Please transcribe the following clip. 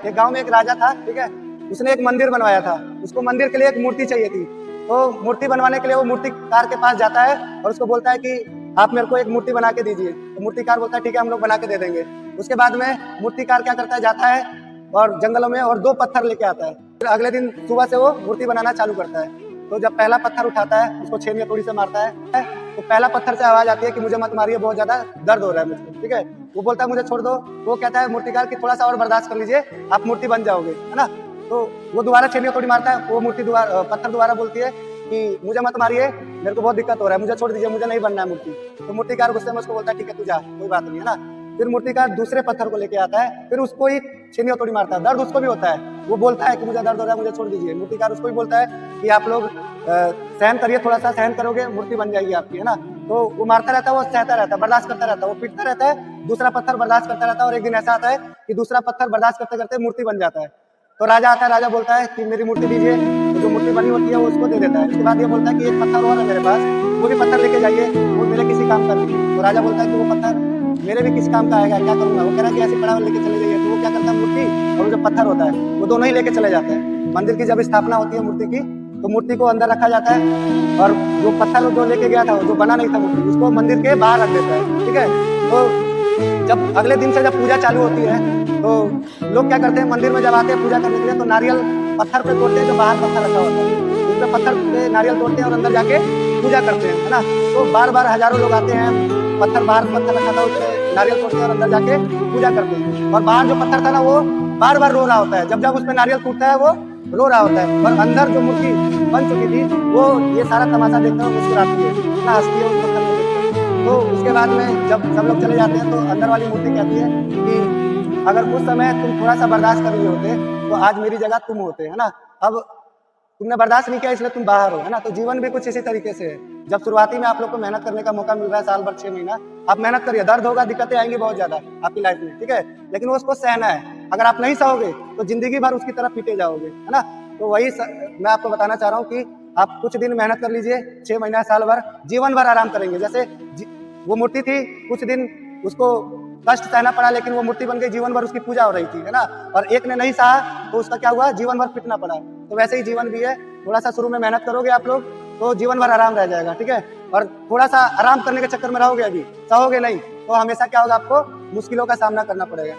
एक गांव में एक राजा था, ठीक है। उसने एक मंदिर बनवाया था, उसको मंदिर के लिए एक मूर्ति चाहिए थी। तो मूर्ति बनवाने के लिए वो मूर्तिकार के पास जाता है और उसको बोलता है कि आप मेरे को एक मूर्ति बना के दीजिए। तो मूर्तिकार बोलता है ठीक है, हम लोग बना के दे देंगे। उसके बाद में मूर्तिकार क्या करता है, जाता है और जंगलों में और 2 पत्थर लेके आता है। फिर अगले दिन सुबह से वो मूर्ति बनाना चालू करता है। तो जब पहला पत्थर उठाता है, उसको छेनी हथौड़ी से मारता है, तो पहला पत्थर से आवाज आती है कि मुझे मत मारिए, बहुत ज्यादा दर्द हो रहा है मुझको, ठीक है। वो बोलता है मुझे छोड़ दो। वो कहता है मूर्तिकार कि थोड़ा सा और बर्दाश्त कर लीजिए, आप मूर्ति बन जाओगे, है ना। तो वो दोबारा छेनी हथौड़ी मारता है, वो मूर्ति दोबारा पत्थर दोबारा बोलती है कि मुझे मत मारिए, मेरे को बहुत दिक्कत हो रहा है, मुझे छोड़ दीजिए, मुझे नहीं बनना है मूर्ति। तो मूर्तिकार गुस्से में उसको बोलता है ठीक है तू जा, कोई बात नहीं, है ना। फिर मूर्तिकार दूसरे पत्थर को लेके आता है, फिर उसको ही छेनी हथौड़ी मारता है, दर्द उसको भी होता है। वो बोलता है कि मुझे दर्द हो रहा है, मुझे छोड़ दीजिए। मूर्तिकार उसको भी बोलता है कि आप लोग सहन करिए, थोड़ा सा सहन करोगे, मूर्ति बन जाएगी आपकी, है ना। तो वो मारता रहता है, वो सहता रहता है, बर्दाश्त करता रहता है, वो पीटता रहता है, दूसरा पत्थर बर्दाश्त करता रहता है। और एक दिन ऐसा आता है कि दूसरा पत्थर बर्दाश्त करते करते मूर्ति बन जाता है। तो राजा आता है, राजा बोलता है कि मेरी मूर्ति दीजिए। तो जो मूर्ति बनी होती है वो उसको दे देता है। उसके बाद ये बोलता है कि एक पत्थर और है मेरे पास, वो भी पत्थर लेके जाइए, वो मेरे किसी काम का नहीं है। तो राजा बोलता है कि वो पत्थर मेरे भी किसी काम का आएगा, क्या करूंगा। वो कह रहा है कि ऐसे पड़ा हुआ लेके चले जाइए। तो वो क्या करता है, मूर्ति और वो जो पत्थर होता है वो दोनों ही लेके चले जाते हैं। मंदिर की जब स्थापना होती है मूर्ति की, तो मूर्ति को अंदर रखा जाता है और जो पत्थर जो लेके गया था, जो बना नहीं था मूर्ति, उसको मंदिर के बाहर रख देता है, ठीक है। तो जब अगले दिन से जब पूजा चालू होती है, तो लोग क्या करते हैं, मंदिर में जब आते हैं पूजा करने के लिए, तो नारियल पत्थर पे तोड़ते हैं, जो बाहर पत्थर रखा होता है उसमें पत्थर पे नारियल तोड़ते हैं और अंदर जाके पूजा करते हैं, है ना। तो बार बार हजारों लोग आते हैं, पत्थर बाहर पत्थर रखा था उसमें नारियल तोड़ते हैं और अंदर जाके पूजा करते हैं। और बाहर जो पत्थर था ना, वो बार बार रो रहा होता है, जब जब उसमें नारियल टूटता है वो रो रहा होता है। और अंदर जो मूर्ति बन चुकी थी, वो ये सारा तमाशा देखते हुए मुस्कुराती है, इतना हंसती है उस पत्थर को देखकर। तो उसके बाद में जब सब लोग चले जाते हैं, तो अंदर वाली मूर्ति कहती है कि अगर उस समय तुम थोड़ा सा बर्दाश्त कर लिए होते, तो आज मेरी जगह तुम होते, है ना। अब तुमने बर्दाश्त नहीं किया, इसलिए तुम बाहर हो, है ना। तो जीवन भी कुछ इसी तरीके से है। जब शुरुआती में आप लोग को मेहनत करने का मौका मिल रहा है, साल भर 6 महीना आप मेहनत करिए, दर्द होगा, दिक्कतें आएंगी बहुत ज्यादा आपकी लाइफ में, ठीक है। लेकिन वो उसको सहना है। अगर आप नहीं सहोगे तो जिंदगी भर उसकी तरफ पीटे जाओगे, है ना। तो वही मैं आपको बताना चाह रहा हूँ कि आप कुछ दिन मेहनत कर लीजिए, 6 महीना साल भर, जीवन भर आराम करेंगे। जैसे वो मूर्ति थी, कुछ दिन उसको कष्ट सहना पड़ा, लेकिन वो मूर्ति बन गई, जीवन भर उसकी पूजा हो रही थी, है ना। और एक ने नहीं सहा तो उसका क्या हुआ, जीवन भर पिटना पड़ा। तो वैसे ही जीवन भी है, थोड़ा सा शुरू में मेहनत करोगे आप लोग तो जीवन भर आराम रह जाएगा, ठीक है। और थोड़ा सा आराम करने के चक्कर में रहोगे, अभी सहोगे नहीं, तो हमेशा क्या होगा, आपको मुश्किलों का सामना करना पड़ेगा।